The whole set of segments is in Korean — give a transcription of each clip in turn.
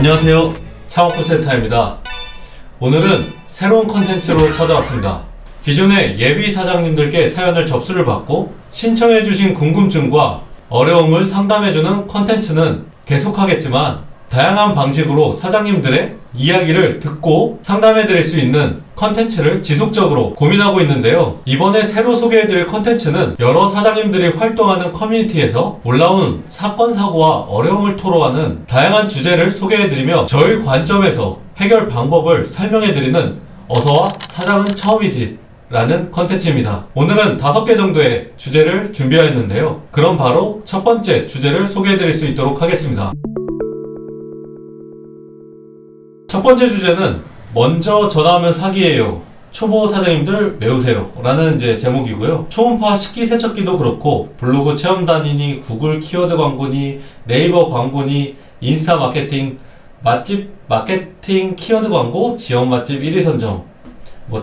안녕하세요, 창업부센터입니다. 오늘은 새로운 컨텐츠로 찾아왔습니다. 기존에 예비 사장님들께 사연을 접수를 받고 신청해주신 궁금증과 어려움을 상담해주는 컨텐츠는 계속하겠지만 다양한 방식으로 사장님들의 이야기를 듣고 상담해드릴 수 있는 컨텐츠를 지속적으로 고민하고 있는데요. 이번에 새로 소개해드릴 컨텐츠는 여러 사장님들이 활동하는 커뮤니티에서 올라온 사건, 사고와 어려움을 토로하는 다양한 주제를 소개해드리며 저희 관점에서 해결 방법을 설명해드리는 어서와 사장은 처음이지 라는 컨텐츠입니다. 오늘은 5개 정도의 주제를 준비하였는데요. 그럼 바로 첫 번째 주제를 소개해드릴 수 있도록 하겠습니다. 첫 번째 주제는 먼저 전화하면 사기예요. 초보 사장님들 외우세요 라는 제목이고요. 초음파 식기세척기도 그렇고 블로그 체험단이니 구글 키워드 광고니 네이버 광고니 인스타 마케팅 맛집 마케팅 키워드 광고 지역 맛집 1위 선정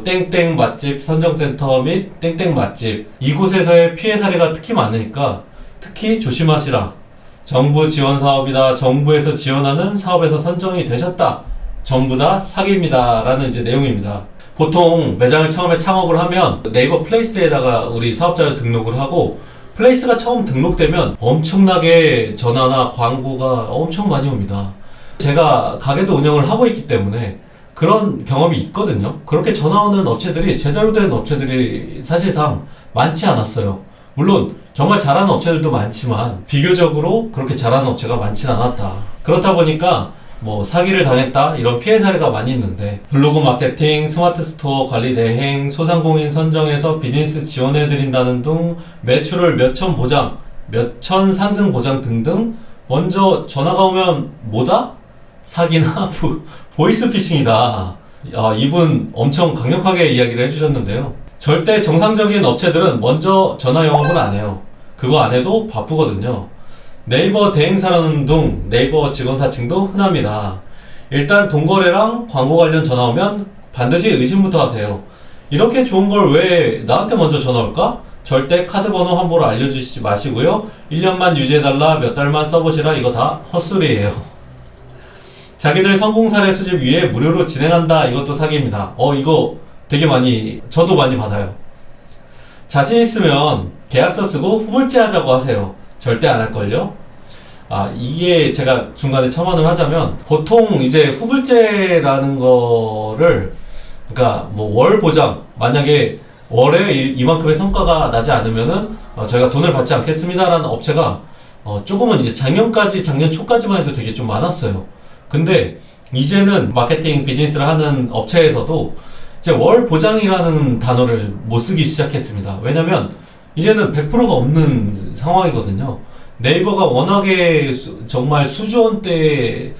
땡땡 맛집 선정센터 및 땡땡 맛집 이곳에서의 피해 사례가 특히 많으니까 특히 조심하시라. 정부 지원 사업이다. 정부에서 지원하는 사업에서 선정이 되셨다. 전부 다 사기입니다 라는 내용입니다. 보통 매장을 처음에 창업을 하면 네이버 플레이스에다가 우리 사업자를 등록을 하고 플레이스가 처음 등록되면 엄청나게 전화나 광고가 엄청 많이 옵니다. 제가 가게도 운영을 하고 있기 때문에 그런 경험이 있거든요. 그렇게 전화 오는 업체들이 제대로 된 업체들이 사실상 많지 않았어요. 물론 정말 잘하는 업체들도 많지만 비교적으로 그렇게 잘하는 업체가 많진 않았다. 그렇다 보니까 사기를 당했다 이런 피해 사례가 많이 있는데 블로그 마케팅, 스마트 스토어 관리 대행, 소상공인 선정해서 비즈니스 지원해드린다는 등 매출을 몇천 보장, 몇천 상승 보장 등등 먼저 전화가 오면 뭐다? 사기나 보이스피싱이다. 이분 엄청 강력하게 이야기를 해주셨는데요. 절대 정상적인 업체들은 먼저 전화 영업을 안 해요. 그거 안 해도 바쁘거든요. 네이버 대행사라는 둥 네이버 직원 사칭도 흔합니다. 일단 돈거래랑 광고 관련 전화 오면 반드시 의심부터 하세요. 이렇게 좋은 걸 왜 나한테 먼저 전화 올까? 절대 카드 번호 함부로 알려주시지 마시고요. 1년만 유지해달라, 몇 달만 써보시라, 이거 다 헛소리예요. 자기들 성공 사례 수집 위해 무료로 진행한다, 이것도 사기입니다. 이거 되게 저도 많이 받아요. 자신 있으면 계약서 쓰고 후불제 하자고 하세요. 절대 안 할걸요? 이게 제가 중간에 첨언을 하자면 보통 후불제라는 거를 그러니까 월 보장 만약에 월에 이만큼의 성과가 나지 않으면은 저희가 돈을 받지 않겠습니다 라는 업체가 조금은 작년 초까지만 해도 되게 좀 많았어요. 근데 이제는 마케팅 비즈니스를 하는 업체에서도 월 보장이라는 단어를 못 쓰기 시작했습니다. 왜냐면 이제는 100%가 없는 상황이거든요. 네이버가 워낙에 정말 수조 원대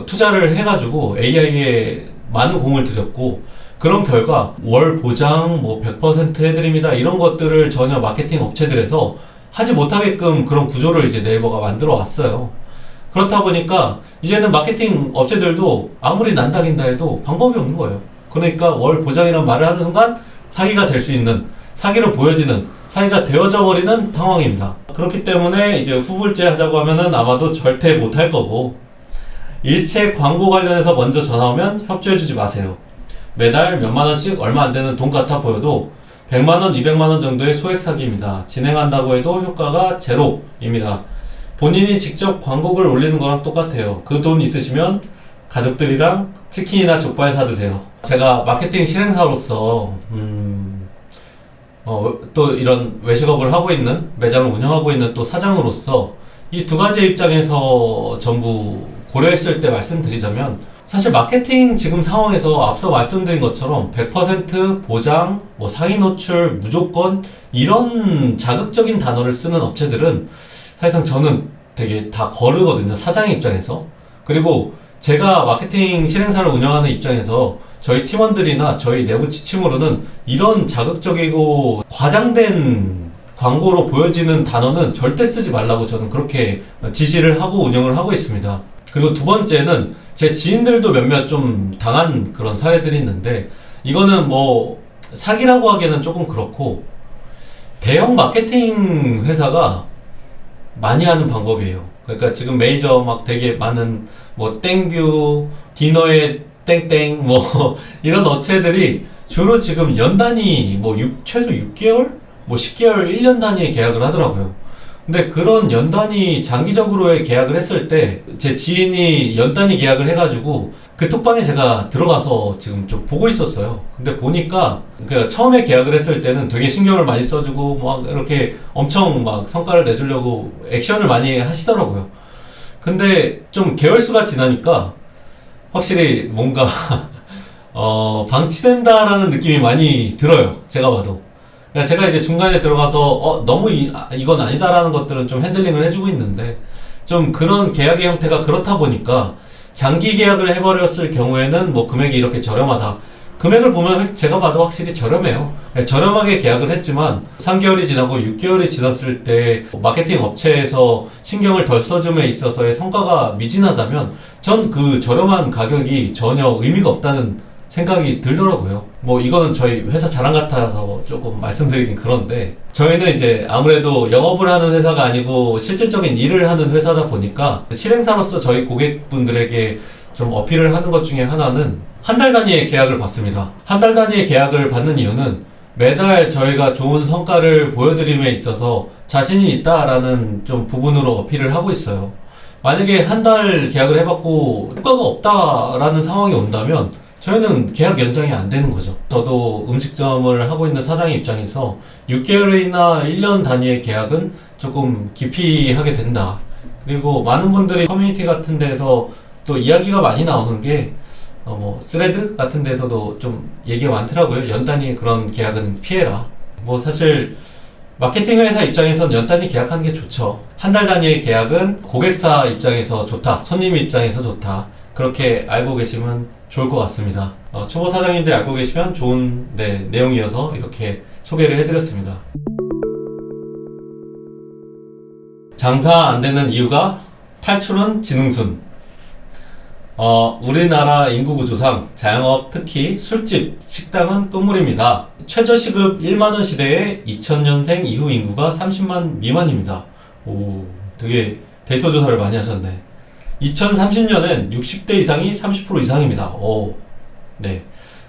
투자를 해가지고 AI에 많은 공을 들였고 그런 결과 월 보장 100% 해드립니다 이런 것들을 전혀 마케팅 업체들에서 하지 못하게끔 그런 구조를 네이버가 만들어 왔어요. 그렇다 보니까 이제는 마케팅 업체들도 아무리 난다긴다 해도 방법이 없는 거예요. 그러니까 월 보장이라는 말을 하는 순간 사기가 될 수 있는, 사기로 보여지는, 사기가 되어져 버리는 상황입니다. 그렇기 때문에 후불제 하자고 하면은 아마도 절대 못할 거고, 일체 광고 관련해서 먼저 전화 오면 협조해주지 마세요. 매달 몇만원씩 얼마 안 되는 돈 같아 보여도 100만원, 200만원 정도의 소액 사기입니다. 진행한다고 해도 효과가 제로입니다. 본인이 직접 광고글 올리는 거랑 똑같아요. 그 돈 있으시면 가족들이랑 치킨이나 족발 사드세요. 제가 마케팅 실행사로서 또 이런 외식업을 하고 있는, 매장을 운영하고 있는 또 사장으로서 이 두 가지 입장에서 전부 고려했을 때 말씀드리자면 사실 마케팅 지금 상황에서 앞서 말씀드린 것처럼 100% 보장, 상위 노출, 무조건 이런 자극적인 단어를 쓰는 업체들은 사실상 저는 되게 다 거르거든요. 사장의 입장에서. 그리고 제가 마케팅 실행사를 운영하는 입장에서 저희 팀원들이나 저희 내부 지침으로는 이런 자극적이고 과장된 광고로 보여지는 단어는 절대 쓰지 말라고 저는 그렇게 지시를 하고 운영을 하고 있습니다. 그리고 두 번째는 제 지인들도 몇몇 좀 당한 그런 사례들이 있는데 이거는 사기라고 하기에는 조금 그렇고 대형 마케팅 회사가 많이 하는 방법이에요. 그러니까 지금 메이저 막 되게 많은 뭐 땡뷰, 디너의 땡땡 뭐 이런 업체들이 주로 지금 연 단위 뭐 최소 6개월? 뭐 10개월, 1년 단위의 계약을 하더라고요. 근데 그런 연 단위 장기적으로의 계약을 했을 때 제 지인이 연 단위 계약을 해가지고 그 톡방에 제가 들어가서 지금 좀 보고 있었어요. 근데 보니까 그 처음에 계약을 했을 때는 되게 신경을 많이 써주고 막 이렇게 엄청 막 성과를 내주려고 액션을 많이 하시더라고요. 근데 좀 개월수가 지나니까 확실히 뭔가 방치된다라는 느낌이 많이 들어요. 제가 봐도. 그러니까 제가 이제 중간에 들어가서 너무 이건 아니다라는 것들은 좀 핸들링을 해주고 있는데 좀 그런 계약의 형태가 그렇다 보니까 장기 계약을 해버렸을 경우에는 뭐 금액이 이렇게 저렴하다. 금액을 보면 제가 봐도 확실히 저렴해요. 저렴하게 계약을 했지만 3개월이 지나고 6개월이 지났을 때 마케팅 업체에서 신경을 덜 써줌에 있어서의 성과가 미진하다면 전 그 저렴한 가격이 전혀 의미가 없다는 생각이 들더라고요. 뭐 이거는 저희 회사 자랑 같아서 조금 말씀드리긴 그런데 저희는 이제 아무래도 영업을 하는 회사가 아니고 실질적인 일을 하는 회사다 보니까 실행사로서 저희 고객분들에게 좀 어필을 하는 것 중에 하나는 한 달 단위의 계약을 받습니다. 한 달 단위의 계약을 받는 이유는 매달 저희가 좋은 성과를 보여드림에 있어서 자신이 있다라는 좀 부분으로 어필을 하고 있어요. 만약에 한 달 계약을 해봤고 효과가 없다라는 상황이 온다면 저희는 계약 연장이 안 되는 거죠. 저도 음식점을 하고 있는 사장의 입장에서 6개월이나 1년 단위의 계약은 조금 기피하게 된다. 그리고 많은 분들이 커뮤니티 같은 데서 또 이야기가 많이 나오는 게 뭐 스레드 같은 데서도 좀 얘기가 많더라고요. 연 단위의 그런 계약은 피해라. 뭐 사실 마케팅 회사 입장에선 연 단위 계약하는 게 좋죠. 한 달 단위의 계약은 고객사 입장에서 좋다. 손님 입장에서 좋다. 그렇게 알고 계시면 좋을 것 같습니다. 초보 사장님들이 알고 계시면 좋은 내용이어서 이렇게 소개를 해드렸습니다. 장사 안 되는 이유가 탈출은 지능순. 우리나라 인구 구조상 자영업, 특히 술집, 식당은 끝물입니다. 최저시급 1만원 시대에 2000년생 이후 인구가 30만 미만입니다. 오, 되게 데이터 조사를 많이 하셨네. 2030년엔 60대 이상이 30% 이상입니다. 네.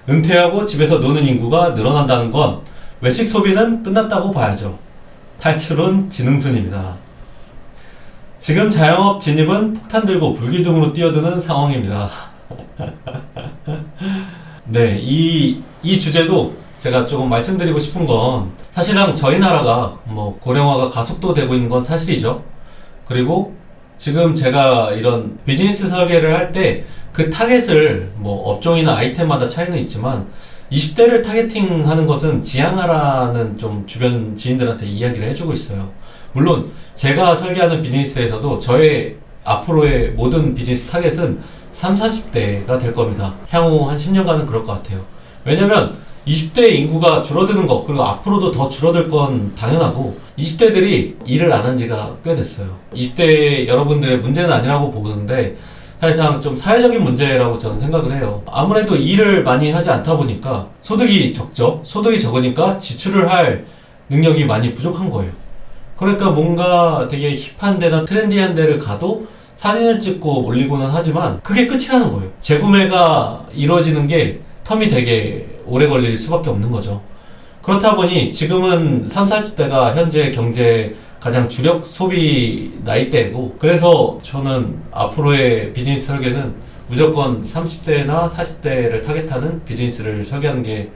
은퇴하고 집에서 노는 인구가 늘어난다는 건 외식 소비는 끝났다고 봐야죠. 탈출은 지능순입니다. 지금 자영업 진입은 폭탄 들고 불기둥으로 뛰어드는 상황입니다. 네, 이 주제도 제가 조금 말씀드리고 싶은 건 사실상 저희 나라가 뭐 고령화가 가속도 되고 있는 건 사실이죠. 그리고 지금 제가 이런 비즈니스 설계를 할 때 그 타겟을 뭐 업종이나 아이템마다 차이는 있지만 20대를 타겟팅하는 것은 지양하라는 좀 주변 지인들한테 이야기를 해주고 있어요. 물론 제가 설계하는 비즈니스에서도 저의 앞으로의 모든 비즈니스 타겟은 30, 40대가 될 겁니다. 향후 한 10년간은 그럴 것 같아요. 왜냐면 20대 인구가 줄어드는 것, 그리고 앞으로도 더 줄어들 건 당연하고 20대들이 일을 안 한 지가 꽤 됐어요. 20대 여러분들의 문제는 아니라고 보는데 사실상 좀 사회적인 문제라고 저는 생각을 해요. 아무래도 일을 많이 하지 않다 보니까 소득이 적죠. 소득이 적으니까 지출을 할 능력이 많이 부족한 거예요. 그러니까 뭔가 되게 힙한 데나 트렌디한 데를 가도 사진을 찍고 올리고는 하지만 그게 끝이라는 거예요. 재구매가 이루어지는 게 텀이 되게 오래 걸릴 수밖에 없는 거죠. 그렇다 보니 지금은 30, 40대가 현재 경제 가장 주력 소비 나이대고, 그래서 저는 앞으로의 비즈니스 설계는 무조건 30대나 40대를 타겟하는 비즈니스를 설계하는 게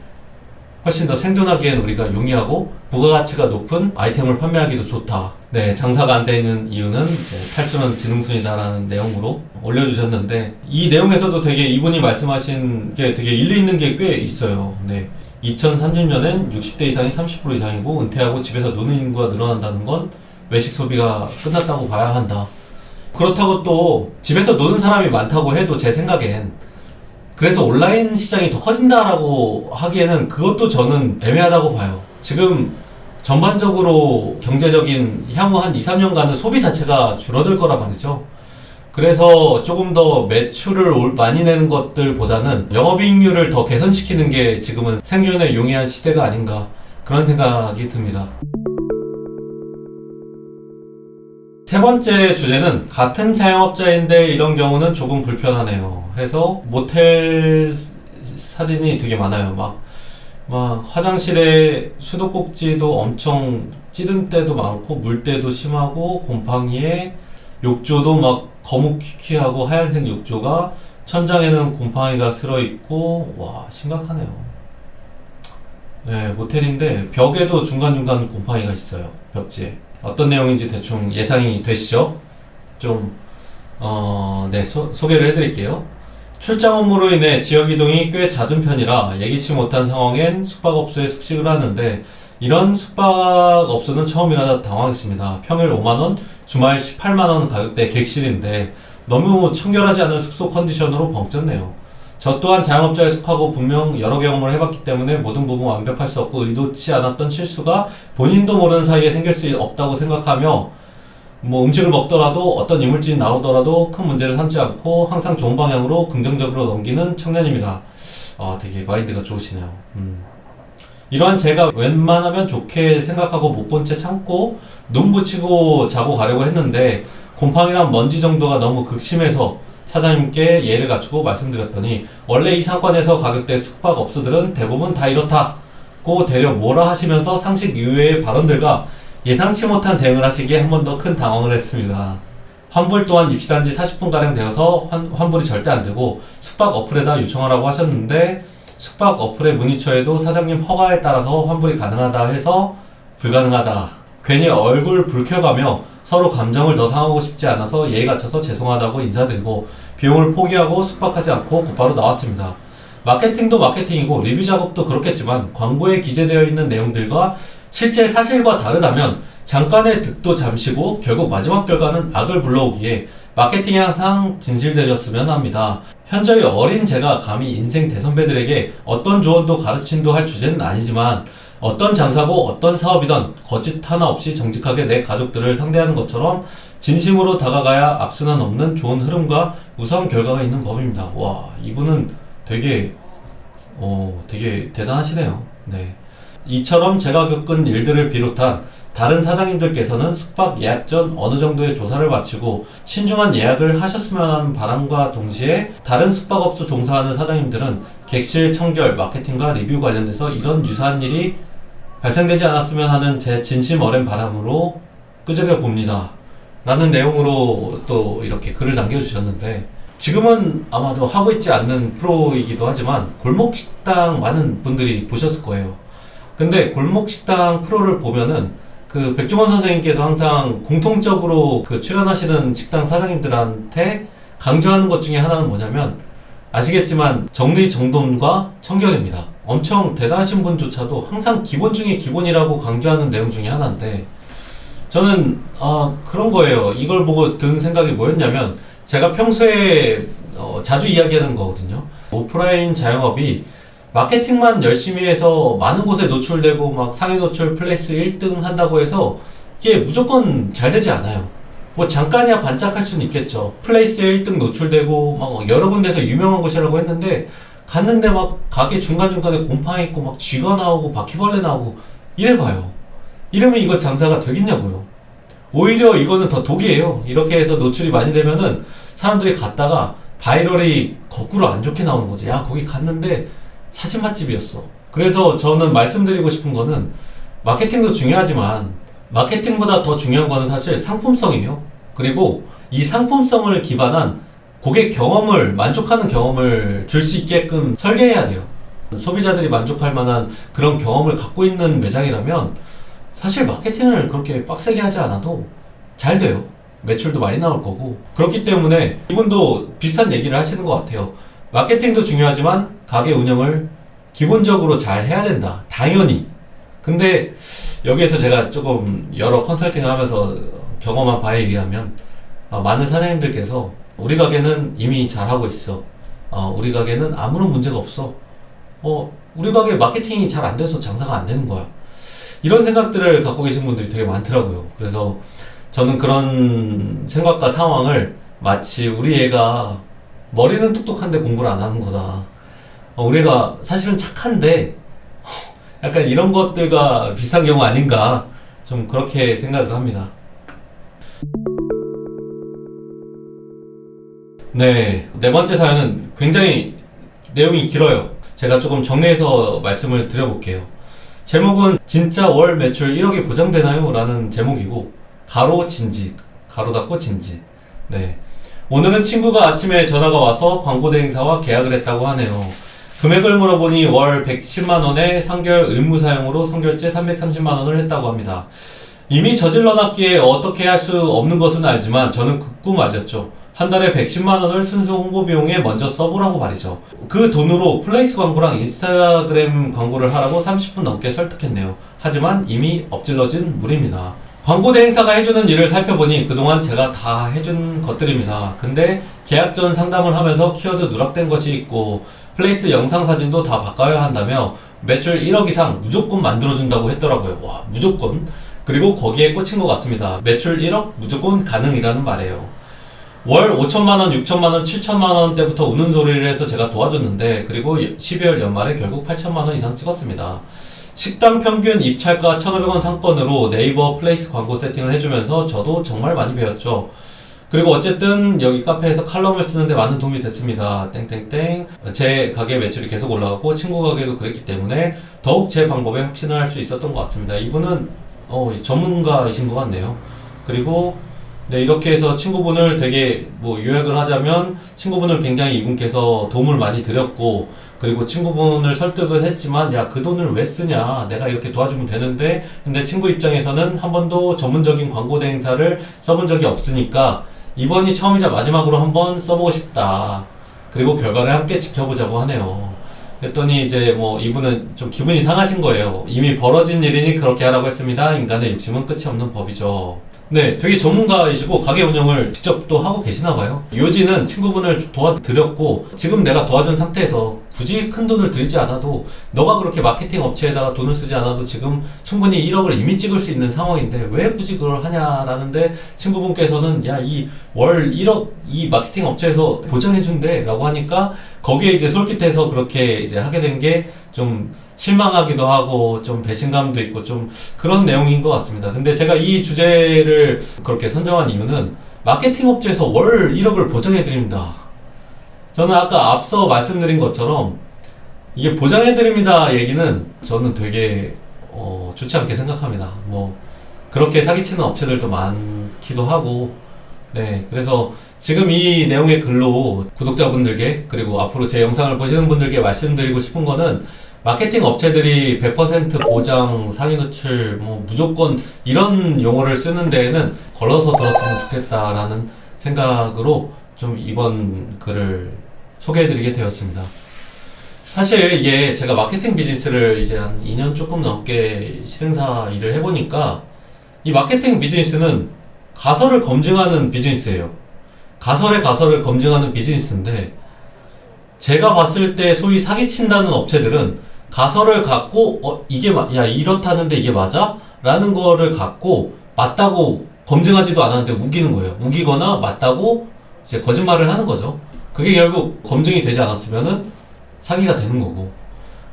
훨씬 더 생존하기엔 우리가 용이하고 부가가치가 높은 아이템을 판매하기도 좋다. 네, 장사가 안 되는 이유는 탈출은 지능순이다라는 내용으로 올려주셨는데, 이 내용에서도 되게 이분이 말씀하신 게 되게 일리 있는 게 꽤 있어요. 네. 2030년엔 60대 이상이 30% 이상이고 은퇴하고 집에서 노는 인구가 늘어난다는 건 외식 소비가 끝났다고 봐야 한다. 그렇다고 또 집에서 노는 사람이 많다고 해도 제 생각엔 그래서 온라인 시장이 더 커진다라고 하기에는 그것도 저는 애매하다고 봐요. 지금 전반적으로 경제적인 향후 한 2, 3년간은 소비 자체가 줄어들 거라 말이죠. 그래서 조금 더 매출을 많이 내는 것들보다는 영업이익률을 더 개선시키는 게 지금은 생존에 용이한 시대가 아닌가, 그런 생각이 듭니다. 세 번째 주제는 같은 자영업자인데 이런 경우는 조금 불편하네요 해서 모텔 사진이 되게 많아요. 막 화장실에 수도꼭지도 엄청 찌든 때도 많고 물때도 심하고 곰팡이에 욕조도 막 거뭇퀴퀴하고 하얀색 욕조가 천장에는 곰팡이가 슬어있고 와 심각하네요. 네, 모텔인데 벽에도 중간중간 곰팡이가 있어요. 벽지에. 어떤 내용인지 대충 예상이 되시죠? 좀 네, 소개를 해드릴게요. 출장 업무로 인해 지역 이동이 꽤 잦은 편이라 예기치 못한 상황엔 숙박업소에 숙식을 하는데 이런 숙박업소는 처음이라 당황했습니다. 평일 5만원, 주말 18만원 가격대 객실인데 너무 청결하지 않은 숙소 컨디션으로 벙쪘네요. 저 또한 자영업자에 속하고 분명 여러 경험을 해봤기 때문에 모든 부분 완벽할 수 없고 의도치 않았던 실수가 본인도 모르는 사이에 생길 수 없다고 생각하며 음식을 먹더라도 어떤 이물질이 나오더라도 큰 문제를 삼지 않고 항상 좋은 방향으로 긍정적으로 넘기는 청년입니다. 되게 마인드가 좋으시네요. 이러한 제가 웬만하면 좋게 생각하고 못 본 채 참고 눈 붙이고 자고 가려고 했는데 곰팡이랑 먼지 정도가 너무 극심해서 사장님께 예를 갖추고 말씀드렸더니 원래 이 상권에서 가격대 숙박업소들은 대부분 다 이렇다고 대려 뭐라 하시면서 상식 이외의 발언들과 예상치 못한 대응을 하시기에 한 번 더 큰 당황을 했습니다. 환불 또한 입실한 지 40분가량 되어서 환불이 절대 안되고 숙박 어플에다 요청하라고 하셨는데 숙박 어플에 문의처에도 사장님 허가에 따라서 환불이 가능하다 해서 불가능하다. 괜히 얼굴 붉혀가며 서로 감정을 더 상하고 싶지 않아서 예의 갖춰서 죄송하다고 인사드리고 비용을 포기하고 숙박하지 않고 곧바로 나왔습니다. 마케팅도 마케팅이고 리뷰 작업도 그렇겠지만 광고에 기재되어 있는 내용들과 실제 사실과 다르다면 잠깐의 득도 잠시고 결국 마지막 결과는 악을 불러오기에 마케팅이 항상 진실되셨으면 합니다. 현저히 어린 제가 감히 인생 대선배들에게 어떤 조언도 가르침도 할 주제는 아니지만 어떤 장사고 어떤 사업이든 거짓 하나 없이 정직하게 내 가족들을 상대하는 것처럼 진심으로 다가가야 악순환 없는 좋은 흐름과 우수한 결과가 있는 법입니다. 와, 이분은 되게 대단하시네요. 네. 이처럼 제가 겪은 일들을 비롯한 다른 사장님들께서는 숙박 예약 전 어느 정도의 조사를 마치고 신중한 예약을 하셨으면 하는 바람과 동시에 다른 숙박업소 종사하는 사장님들은 객실 청결, 마케팅과 리뷰 관련돼서 이런 유사한 일이 발생되지 않았으면 하는 제 진심 어린 바람으로 끄적여 봅니다. 라는 내용으로 또 이렇게 글을 남겨주셨는데 지금은 아마도 하고 있지 않는 프로이기도 하지만 골목식당 많은 분들이 보셨을 거예요. 근데 골목식당 프로를 보면은 그 백종원 선생님께서 항상 공통적으로 그 출연하시는 식당 사장님들한테 강조하는 것 중에 하나는 뭐냐면 아시겠지만 정리정돈과 청결입니다. 엄청 대단하신 분조차도 항상 기본 중에 기본이라고 강조하는 내용 중에 하나인데 저는 그런 거예요. 이걸 보고 든 생각이 뭐였냐면 제가 평소에 자주 이야기하는 거거든요. 오프라인 자영업이 마케팅만 열심히 해서 많은 곳에 노출되고 막 상위 노출 플레이스 1등 한다고 해서 이게 무조건 잘 되지 않아요. 뭐 잠깐이야 반짝할 수는 있겠죠. 플레이스에 1등 노출되고 막 여러 군데서 유명한 곳이라고 했는데 갔는데 막 가게 중간중간에 곰팡이 있고 막 쥐가 나오고 바퀴벌레 나오고 이래봐요. 이러면 이거 장사가 되겠냐고요. 오히려 이거는 더 독이에요. 이렇게 해서 노출이 많이 되면은 사람들이 갔다가 바이럴이 거꾸로 안 좋게 나오는 거죠. 야, 거기 갔는데 사진 맛집이었어. 그래서 저는 말씀드리고 싶은 거는 마케팅도 중요하지만 마케팅보다 더 중요한 거는 사실 상품성이에요. 그리고 이 상품성을 기반한 고객 경험을, 만족하는 경험을 줄 수 있게끔 설계해야 돼요. 소비자들이 만족할 만한 그런 경험을 갖고 있는 매장이라면 사실 마케팅을 그렇게 빡세게 하지 않아도 잘 돼요. 매출도 많이 나올 거고. 그렇기 때문에 이분도 비슷한 얘기를 하시는 것 같아요. 마케팅도 중요하지만 가게 운영을 기본적으로 잘 해야 된다. 당연히. 근데 여기에서 제가 조금 여러 컨설팅을 하면서 경험한 바에 의하면 많은 사장님들께서 우리 가게는 이미 잘하고 있어. 우리 가게는 아무런 문제가 없어. 우리 가게 마케팅이 잘 안 돼서 장사가 안 되는 거야. 이런 생각들을 갖고 계신 분들이 되게 많더라고요. 그래서 저는 그런 생각과 상황을 마치 우리 애가 머리는 똑똑한데 공부를 안 하는 거다. 우리 애가 사실은 착한데 약간 이런 것들과 비슷한 경우 아닌가 좀 그렇게 생각을 합니다. 네, 네 번째 사연은 굉장히 내용이 길어요. 제가 조금 정리해서 말씀을 드려볼게요. 제목은 진짜 월 매출 1억이 보장되나요? 라는 제목이고, 가로 진지, 가로 닫고 진지. 네. 오늘은 친구가 아침에 전화가 와서 광고 대행사와 계약을 했다고 하네요. 금액을 물어보니 월 110만원에 상결 의무 사용으로 선결제 330만원을 했다고 합니다. 이미 저질러놨기에 어떻게 할 수 없는 것은 알지만 저는 극구 맞았죠. 한 달에 110만원을 순수 홍보 비용에 먼저 써보라고 말이죠. 그 돈으로 플레이스 광고랑 인스타그램 광고를 하라고 30분 넘게 설득했네요. 하지만 이미 엎질러진 물입니다. 광고 대행사가 해주는 일을 살펴보니 그동안 제가 다 해준 것들입니다. 근데 계약 전 상담을 하면서 키워드 누락된 것이 있고 플레이스 영상 사진도 다 바꿔야 한다며 매출 1억 이상 무조건 만들어준다고 했더라고요. 와, 무조건. 그리고 거기에 꽂힌 것 같습니다. 매출 1억 무조건 가능이라는 말이에요. 월 5천만원, 6천만원, 7천만원 때부터 우는 소리를 해서 제가 도와줬는데 그리고 12월 연말에 결국 8천만원 이상 찍었습니다. 식당 평균 입찰가 1,500원 상권으로 네이버 플레이스 광고 세팅을 해주면서 저도 정말 많이 배웠죠. 그리고 어쨌든 여기 카페에서 칼럼을 쓰는데 많은 도움이 됐습니다. 땡땡땡. 제 가게 매출이 계속 올라가고 친구 가게도 그랬기 때문에 더욱 제 방법에 확신을 할 수 있었던 것 같습니다. 이분은 전문가이신 것 같네요. 그리고 네, 이렇게 해서 친구분을 되게 요약을 하자면 친구분을 굉장히 이분께서 도움을 많이 드렸고 그리고 친구분을 설득은 했지만 야, 그 돈을 왜 쓰냐, 내가 이렇게 도와주면 되는데, 근데 친구 입장에서는 한 번도 전문적인 광고 대행사를 써본 적이 없으니까 이번이 처음이자 마지막으로 한번 써보고 싶다. 그리고 결과를 함께 지켜보자고 하네요. 그랬더니 이제 이분은 좀 기분이 상하신 거예요. 이미 벌어진 일이니 그렇게 하라고 했습니다. 인간의 욕심은 끝이 없는 법이죠. 네, 되게 전문가이시고 가게 운영을 직접 또 하고 계시나 봐요. 요지는 친구분을 도와드렸고 지금 내가 도와준 상태에서 굳이 큰 돈을 들이지 않아도, 너가 그렇게 마케팅 업체에다가 돈을 쓰지 않아도 지금 충분히 1억을 이미 찍을 수 있는 상황인데 왜 굳이 그걸 하냐라는데, 친구분께서는 야, 이 월 1억 이 마케팅 업체에서 보장해준대 라고 하니까 거기에 이제 솔깃해서 그렇게 이제 하게 된 게 좀 실망하기도 하고 좀 배신감도 있고 좀 그런 내용인 것 같습니다. 근데 제가 이 주제를 그렇게 선정한 이유는 마케팅 업체에서 월 1억을 보장해드립니다. 저는 아까 앞서 말씀드린 것처럼 이게 보장해드립니다 얘기는 저는 되게 좋지 않게 생각합니다. 그렇게 사기치는 업체들도 많기도 하고, 네, 그래서 지금 이 내용의 글로 구독자분들께 그리고 앞으로 제 영상을 보시는 분들께 말씀드리고 싶은 거는, 마케팅 업체들이 100% 보장, 상위 노출, 무조건 이런 용어를 쓰는 데에는 걸러서 들었으면 좋겠다라는 생각으로 좀 이번 글을 소개해드리게 되었습니다. 사실 이게 제가 마케팅 비즈니스를 이제 한 2년 조금 넘게 실행사 일을 해보니까 이 마케팅 비즈니스는 가설을 검증하는 비즈니스예요. 가설을 검증하는 비즈니스인데, 제가 봤을 때 소위 사기친다는 업체들은 가설을 갖고 야, 이렇다는데 이게 맞아? 라는 거를 갖고 맞다고 검증하지도 않았는데 우기는 거예요. 우기거나 맞다고 이제 거짓말을 하는 거죠. 그게 결국 검증이 되지 않았으면은 사기가 되는 거고.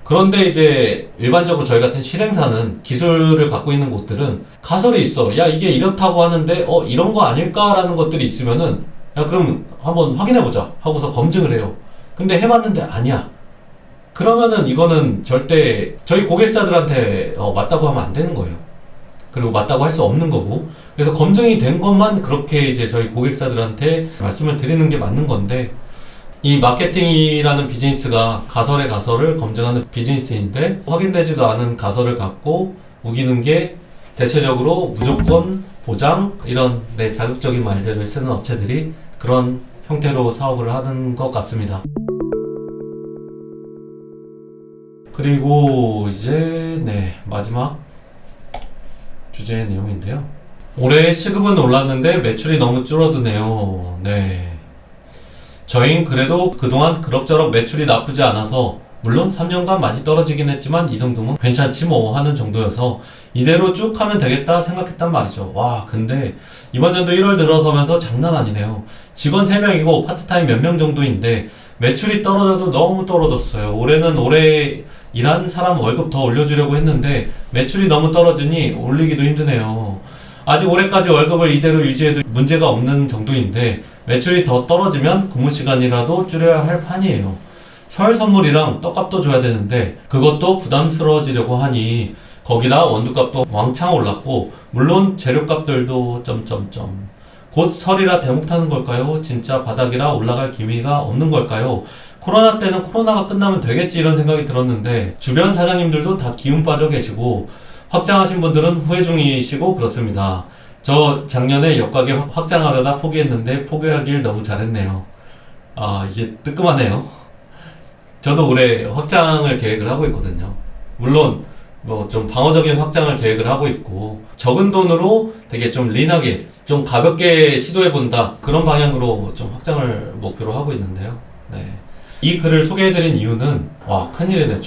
그런데 이제 일반적으로 저희 같은 실행사는, 기술을 갖고 있는 곳들은 가설이 있어. 야, 이게 이렇다고 하는데 이런 거 아닐까라는 것들이 있으면은 야, 그럼 한번 확인해보자 하고서 검증을 해요. 근데 해봤는데 아니야. 그러면은 이거는 절대 저희 고객사들한테 맞다고 하면 안 되는 거예요. 그리고 맞다고 할 수 없는 거고. 그래서 검증이 된 것만 그렇게 이제 저희 고객사들한테 말씀을 드리는 게 맞는 건데, 이 마케팅이라는 비즈니스가 가설의 가설을 검증하는 비즈니스인데, 확인되지도 않은 가설을 갖고 우기는 게 대체적으로 무조건 보장, 이런 자극적인 말들을 쓰는 업체들이 그런 형태로 사업을 하는 것 같습니다. 그리고 이제 마지막 주제의 내용인데요. 올해 시급은 올랐는데 매출이 너무 줄어드네요. 네. 저희는 그래도 그동안 그럭저럭 매출이 나쁘지 않아서, 물론 3년간 많이 떨어지긴 했지만 이 정도면 괜찮지 뭐 하는 정도여서 이대로 쭉 하면 되겠다 생각했단 말이죠. 와, 근데 이번 연도 1월 들어서면서 장난 아니네요. 직원 3명이고 파트타임 몇 명 정도인데 매출이 떨어져도 너무 떨어졌어요. 올해는 올해 일한 사람 월급 더 올려주려고 했는데 매출이 너무 떨어지니 올리기도 힘드네요. 아직 올해까지 월급을 이대로 유지해도 문제가 없는 정도인데 매출이 더 떨어지면 근무 시간이라도 줄여야 할 판이에요. 설 선물이랑 떡값도 줘야 되는데 그것도 부담스러워지려고 하니 거기다 원두값도 왕창 올랐고 물론 재료값들도 점점점. 곧 설이라 대목 타는 걸까요? 진짜 바닥이라 올라갈 기미가 없는 걸까요? 코로나 때는 코로나가 끝나면 되겠지 이런 생각이 들었는데 주변 사장님들도 다 기운 빠져 계시고 확장하신 분들은 후회 중이시고 그렇습니다. 저 작년에 옆가게 확장하려다 포기했는데 포기하길 너무 잘했네요. 아, 이게 뜨끔하네요. 저도 올해 확장을 계획을 하고 있거든요. 물론 뭐 좀 방어적인 확장을 계획을 하고 있고 적은 돈으로 되게 좀 린하게 좀 가볍게 시도해본다 그런 방향으로 좀 확장을 목표로 하고 있는데요. 네. 이 글을 소개해드린 이유는 와 큰일이네.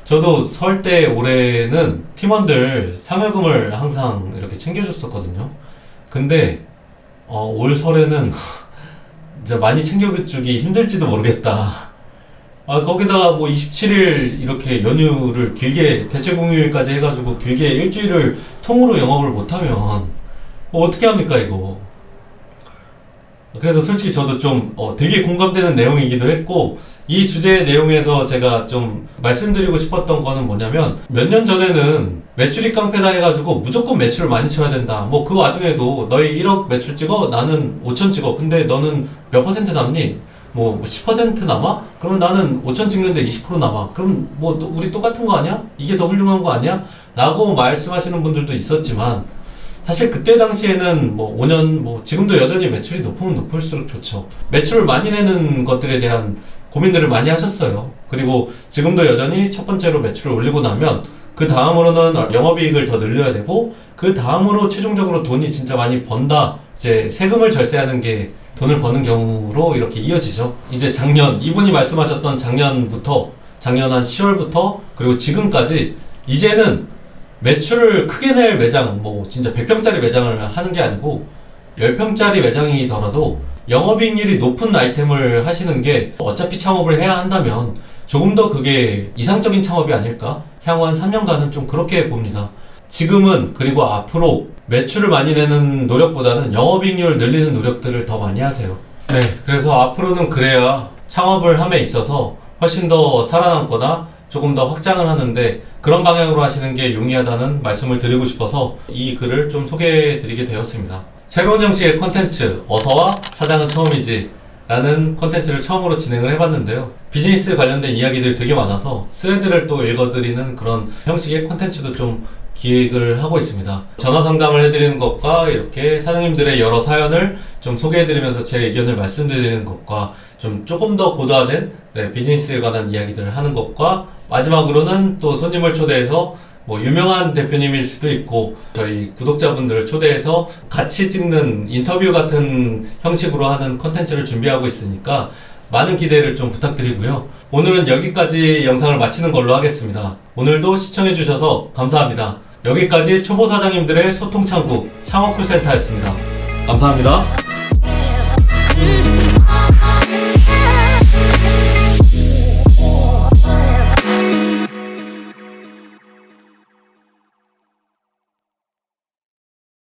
저도 설 때 올해는 팀원들 상여금을 항상 이렇게 챙겨줬었거든요. 근데 올 설에는 이제 많이 챙겨주기 힘들지도 모르겠다. 거기다가 뭐 27일 이렇게 연휴를 길게 대체 공휴일까지 해가지고 길게 일주일을 통으로 영업을 못하면 어떻게 합니까 이거. 그래서 솔직히 저도 좀 되게 공감되는 내용이기도 했고 이 주제 내용에서 제가 좀 말씀드리고 싶었던 거는 뭐냐면 몇 년 전에는 매출이 깡패다 해가지고 무조건 매출을 많이 쳐야 된다. 뭐 그 와중에도 너희 1억 매출 찍어? 나는 5천 찍어. 근데 너는 몇 퍼센트 남니? 뭐 10% 남아? 그러면 나는 5천 찍는데 20% 남아. 그럼 뭐 우리 똑같은 거 아니야? 이게 더 훌륭한 거 아니야? 라고 말씀하시는 분들도 있었지만 사실 그때 당시에는 뭐 5년 뭐 지금도 여전히 매출이 높으면 높을수록 좋죠. 매출을 많이 내는 것들에 대한 고민들을 많이 하셨어요. 그리고 지금도 여전히 첫 번째로 매출을 올리고 나면 그 다음으로는 영업이익을 더 늘려야 되고 그 다음으로 최종적으로 돈이 진짜 많이 번다. 이제 세금을 절세하는 게 돈을 버는 경우로 이렇게 이어지죠. 이제 작년 이분이 말씀하셨던 작년 한 10월부터 그리고 지금까지 이제는 매출을 크게 낼 매장 뭐 진짜 100평짜리 매장을 하는 게 아니고 10평짜리 매장이더라도 영업이익률이 높은 아이템을 하시는 게 어차피 창업을 해야 한다면 조금 더 그게 이상적인 창업이 아닐까? 향후 한 3년간은 좀 그렇게 봅니다. 지금은 그리고 앞으로 매출을 많이 내는 노력보다는 영업이익률을 늘리는 노력들을 더 많이 하세요. 네, 그래서 앞으로는 그래야 창업을 함에 있어서 훨씬 더 살아남거나 조금 더 확장을 하는데 그런 방향으로 하시는 게 용이하다는 말씀을 드리고 싶어서 이 글을 좀 소개해 드리게 되었습니다. 새로운 형식의 콘텐츠 어서와 사장은 처음이지 라는 콘텐츠를 처음으로 진행을 해봤는데요. 비즈니스 관련된 이야기들이 되게 많아서 스레드를 또 읽어드리는 그런 형식의 콘텐츠도 좀 기획을 하고 있습니다. 전화 상담을 해드리는 것과 이렇게 사장님들의 여러 사연을 좀 소개해드리면서 제 의견을 말씀드리는 것과 좀 조금 더 고도화된 비즈니스에 관한 이야기들을 하는 것과 마지막으로는 또 손님을 초대해서 뭐 유명한 대표님일 수도 있고 저희 구독자분들을 초대해서 같이 찍는 인터뷰 같은 형식으로 하는 컨텐츠를 준비하고 있으니까 많은 기대를 좀 부탁드리고요. 오늘은 여기까지 영상을 마치는 걸로 하겠습니다. 오늘도 시청해주셔서 감사합니다. 여기까지 초보 사장님들의 소통 창구 창업풀센터였습니다. 감사합니다.